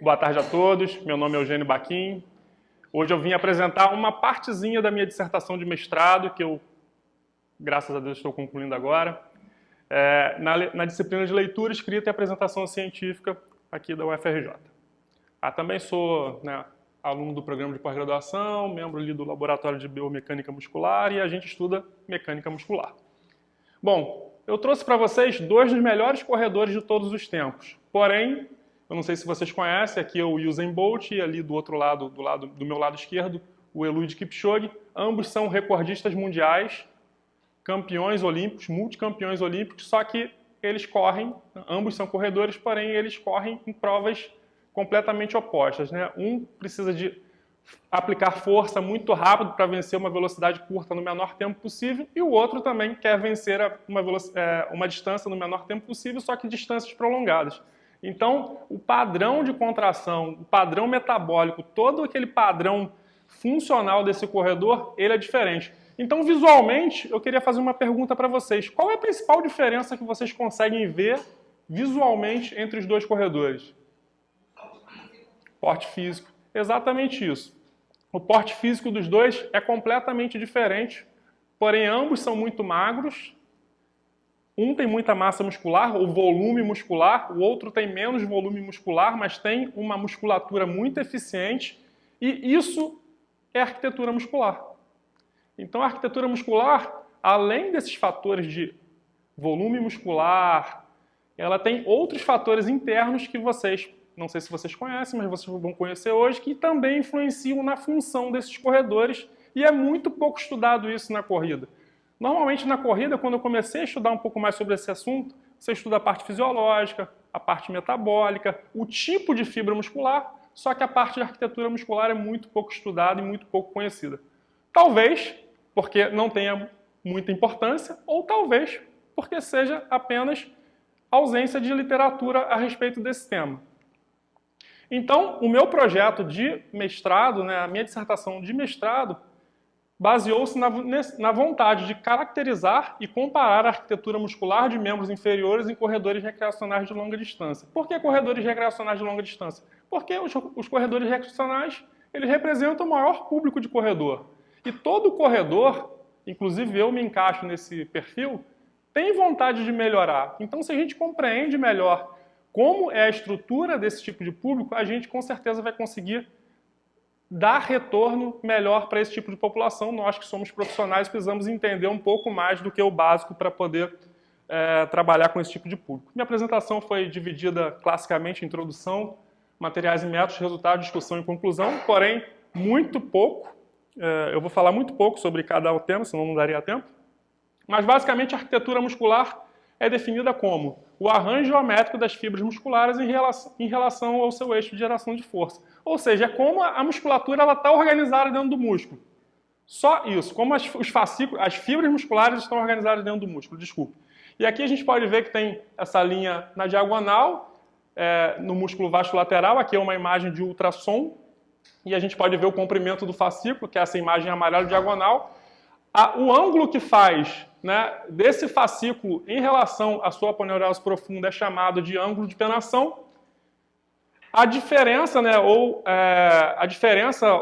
Boa tarde a todos, meu nome é Eugênio Baquim. Hoje eu vim apresentar uma partezinha da minha dissertação de mestrado, que eu, graças a Deus, estou concluindo agora, na disciplina de leitura, escrita e apresentação científica aqui da UFRJ. Também sou aluno do programa de pós-graduação, membro ali do Laboratório de Biomecânica Muscular e a gente estuda mecânica muscular. Bom, eu trouxe para vocês dois dos melhores corredores de todos os tempos, porém, eu não sei se vocês conhecem, aqui é o Usain Bolt e ali do outro lado, do meu lado esquerdo, o Eliud Kipchoge. Ambos são recordistas mundiais, campeões olímpicos, multicampeões olímpicos, só que eles correm, ambos são corredores, porém eles correm em provas completamente opostas, Um precisa de aplicar força muito rápido para vencer uma velocidade curta no menor tempo possível e o outro também quer vencer uma distância no menor tempo possível, só que distâncias prolongadas. Então, o padrão de contração, o padrão metabólico, todo aquele padrão funcional desse corredor, ele é diferente. Então, visualmente, eu queria fazer uma pergunta para vocês. Qual é a principal diferença que vocês conseguem ver visualmente entre os dois corredores? Porte físico. Exatamente isso. O porte físico dos dois é completamente diferente, porém ambos são muito magros. Um tem muita massa muscular, ou volume muscular, o outro tem menos volume muscular, mas tem uma musculatura muito eficiente, e isso é arquitetura muscular. Então a arquitetura muscular, além desses fatores de volume muscular, ela tem outros fatores internos que vocês, não sei se vocês conhecem, mas vocês vão conhecer hoje, que também influenciam na função desses corredores, e é muito pouco estudado isso na corrida. Normalmente na corrida, quando eu comecei a estudar um pouco mais sobre esse assunto, você estuda a parte fisiológica, a parte metabólica, o tipo de fibra muscular, só que a parte de arquitetura muscular é muito pouco estudada e muito pouco conhecida. Talvez porque não tenha muita importância, ou talvez porque seja apenas ausência de literatura a respeito desse tema. Então, o meu projeto de mestrado, a minha dissertação de mestrado, baseou-se na vontade de caracterizar e comparar a arquitetura muscular de membros inferiores em corredores recreacionais de longa distância. Por que corredores recreacionais de longa distância? Porque os corredores recreacionais eles representam o maior público de corredor. E todo corredor, inclusive eu me encaixo nesse perfil, tem vontade de melhorar. Então, se a gente compreende melhor como é a estrutura desse tipo de público, a gente com certeza vai conseguir dar retorno melhor para esse tipo de população. Nós que somos profissionais precisamos entender um pouco mais do que o básico para poder trabalhar com esse tipo de público. Minha apresentação foi dividida classicamente em introdução, materiais e métodos, resultado, discussão e conclusão, porém muito pouco. Eu vou falar muito pouco sobre cada tema, senão não daria tempo. Mas basicamente a arquitetura muscular é definida como o arranjo geométrico das fibras musculares em relação ao seu eixo de geração de força. Ou seja, é como a musculatura está organizada dentro do músculo. Só isso, como as fibras musculares estão organizadas dentro do músculo, desculpe. E aqui a gente pode ver que tem essa linha na diagonal, no músculo vasculateral, aqui é uma imagem de ultrassom, e a gente pode ver o comprimento do fascículo, que é essa imagem amarela diagonal. O ângulo que faz desse fascículo em relação à sua aponeurose profunda é chamado de ângulo de penação. A diferença,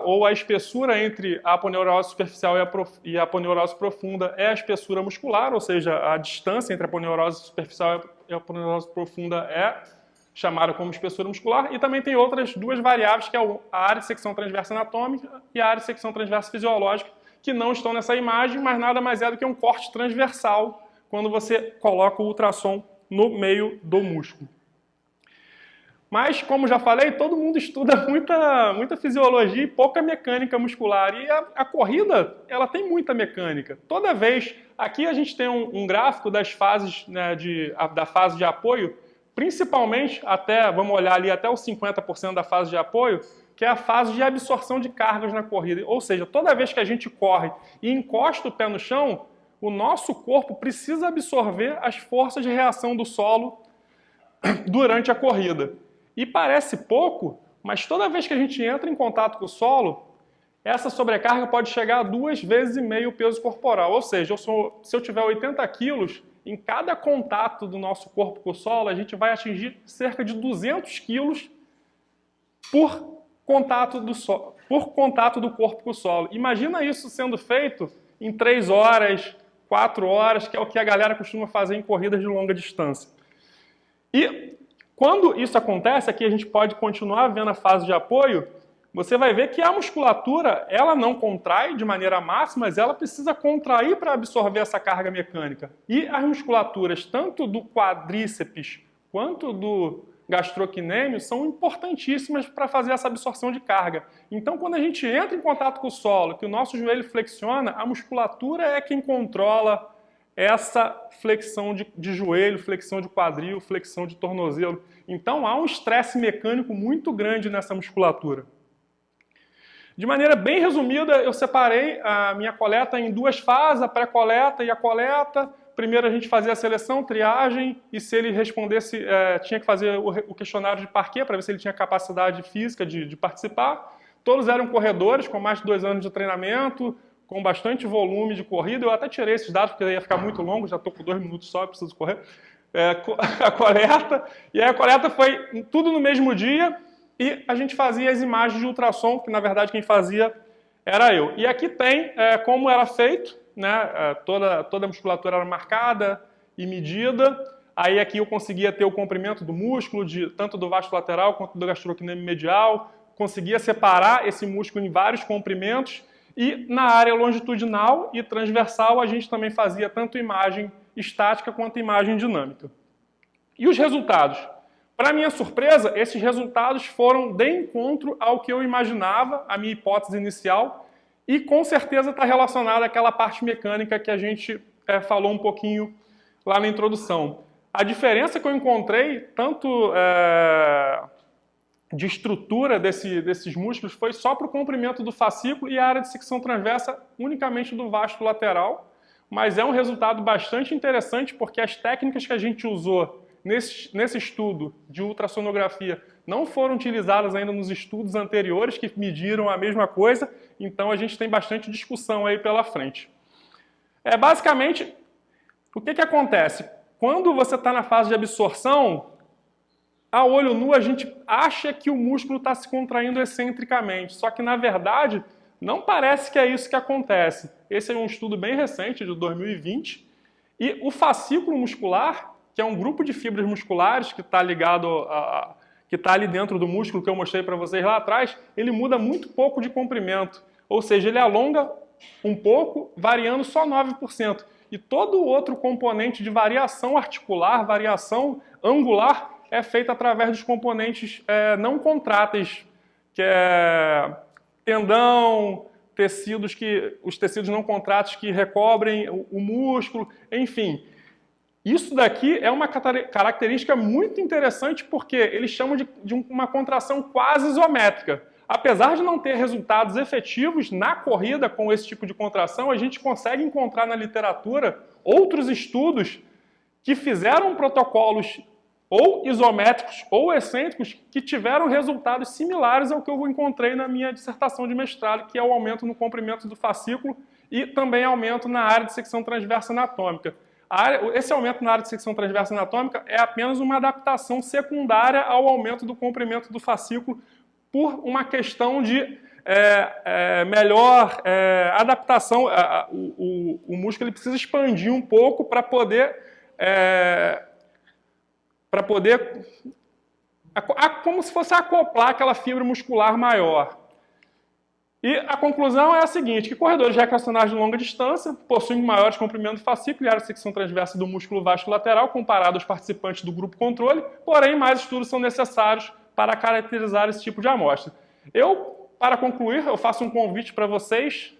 ou a espessura entre a aponeurose superficial e a aponeurose profunda é a espessura muscular, ou seja, a distância entre a aponeurose superficial e a aponeurose profunda é chamada como espessura muscular. E também tem outras duas variáveis, que é a área de secção transversa anatômica e a área de secção transversa fisiológica, que não estão nessa imagem, mas nada mais é do que um corte transversal quando você coloca o ultrassom no meio do músculo. Mas, como já falei, todo mundo estuda muita fisiologia e pouca mecânica muscular. E a corrida, ela tem muita mecânica. Toda vez, aqui a gente tem um gráfico das fases, da fase de apoio, principalmente vamos olhar ali até os 50% da fase de apoio, que é a fase de absorção de cargas na corrida. Ou seja, toda vez que a gente corre e encosta o pé no chão, o nosso corpo precisa absorver as forças de reação do solo durante a corrida. E parece pouco, mas toda vez que a gente entra em contato com o solo, essa sobrecarga pode chegar a 2,5 vezes o peso corporal. Ou seja, se eu tiver 80 quilos, em cada contato do nosso corpo com o solo, a gente vai atingir cerca de 200 quilos por contato do corpo com o solo. Imagina isso sendo feito em 3 horas, 4 horas, que é o que a galera costuma fazer em corridas de longa distância. E quando isso acontece, aqui a gente pode continuar vendo a fase de apoio, você vai ver que a musculatura, ela não contrai de maneira máxima, mas ela precisa contrair para absorver essa carga mecânica. E as musculaturas, tanto do quadríceps quanto do gastrocnêmio, são importantíssimas para fazer essa absorção de carga. Então, quando a gente entra em contato com o solo, que o nosso joelho flexiona, a musculatura é quem controla essa flexão de joelho, flexão de quadril, flexão de tornozelo. Então, há um estresse mecânico muito grande nessa musculatura. De maneira bem resumida, eu separei a minha coleta em 2 fases, a pré-coleta e a coleta. Primeiro a gente fazia a seleção, triagem, e se ele respondesse, tinha que fazer o questionário de parquet para ver se ele tinha capacidade física de participar. Todos eram corredores com mais de 2 anos de treinamento, com bastante volume de corrida. Eu até tirei esses dados porque ia ficar muito longo, já estou com 2 minutos só, preciso correr. A coleta, e aí a coleta foi tudo no mesmo dia, e a gente fazia as imagens de ultrassom, que na verdade quem fazia era eu. E aqui tem como era feito, né? Toda a musculatura era marcada e medida. Aí aqui eu conseguia ter o comprimento do músculo, tanto do vasto lateral quanto do gastrocnêmio medial. Conseguia separar esse músculo em vários comprimentos. E na área longitudinal e transversal a gente também fazia tanto imagem estática quanto imagem dinâmica. E os resultados? Para minha surpresa, esses resultados foram de encontro ao que eu imaginava, a minha hipótese inicial, e com certeza está relacionada àquela parte mecânica que a gente falou um pouquinho lá na introdução. A diferença que eu encontrei, tanto de estrutura desses músculos, foi só para o comprimento do fascículo e a área de secção transversa unicamente do vasto lateral, mas é um resultado bastante interessante porque as técnicas que a gente usou nesse estudo de ultrassonografia não foram utilizadas ainda nos estudos anteriores que mediram a mesma coisa, então a gente tem bastante discussão aí pela frente. Basicamente, o que acontece? Quando você está na fase de absorção, a olho nu a gente acha que o músculo está se contraindo excentricamente, só que na verdade não parece que é isso que acontece. Esse é um estudo bem recente, de 2020, e o fascículo muscular, que é um grupo de fibras musculares que está ligado que está ali dentro do músculo que eu mostrei para vocês lá atrás, ele muda muito pouco de comprimento, ou seja, ele alonga um pouco, variando só 9%. E todo o outro componente de variação articular, variação angular, é feito através dos componentes não contráteis, que é tendão, os tecidos não contráteis que recobrem o músculo, enfim. Isso daqui é uma característica muito interessante porque eles chamam de uma contração quase isométrica. Apesar de não ter resultados efetivos na corrida com esse tipo de contração, a gente consegue encontrar na literatura outros estudos que fizeram protocolos ou isométricos ou excêntricos que tiveram resultados similares ao que eu encontrei na minha dissertação de mestrado, que é o aumento no comprimento do fascículo e também aumento na área de secção transversa anatômica. Esse aumento na área de secção transversa anatômica é apenas uma adaptação secundária ao aumento do comprimento do fascículo por uma questão de melhor adaptação. O músculo ele precisa expandir um pouco para poder como se fosse acoplar aquela fibra muscular maior. E a conclusão é a seguinte, que corredores recreacionais de longa distância possuem maiores comprimentos do fascículo e área de secção transversa do músculo vasto lateral comparado aos participantes do grupo controle, porém mais estudos são necessários para caracterizar esse tipo de amostra. Para concluir, eu faço um convite para vocês.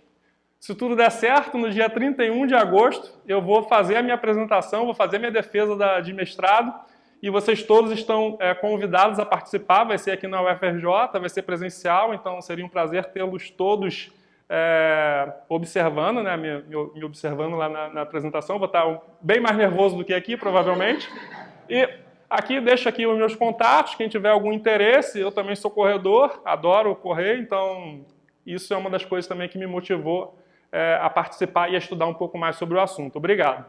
Se tudo der certo, no dia 31 de agosto, eu vou fazer a minha apresentação, vou fazer minha defesa de mestrado, e vocês todos estão convidados a participar, vai ser aqui na UFRJ, vai ser presencial, então seria um prazer tê-los todos observando, né, me observando lá na apresentação. Vou estar bem mais nervoso do que aqui, provavelmente. E aqui, deixo aqui os meus contatos, quem tiver algum interesse, eu também sou corredor, adoro correr, então isso é uma das coisas também que me motivou a participar e a estudar um pouco mais sobre o assunto. Obrigado.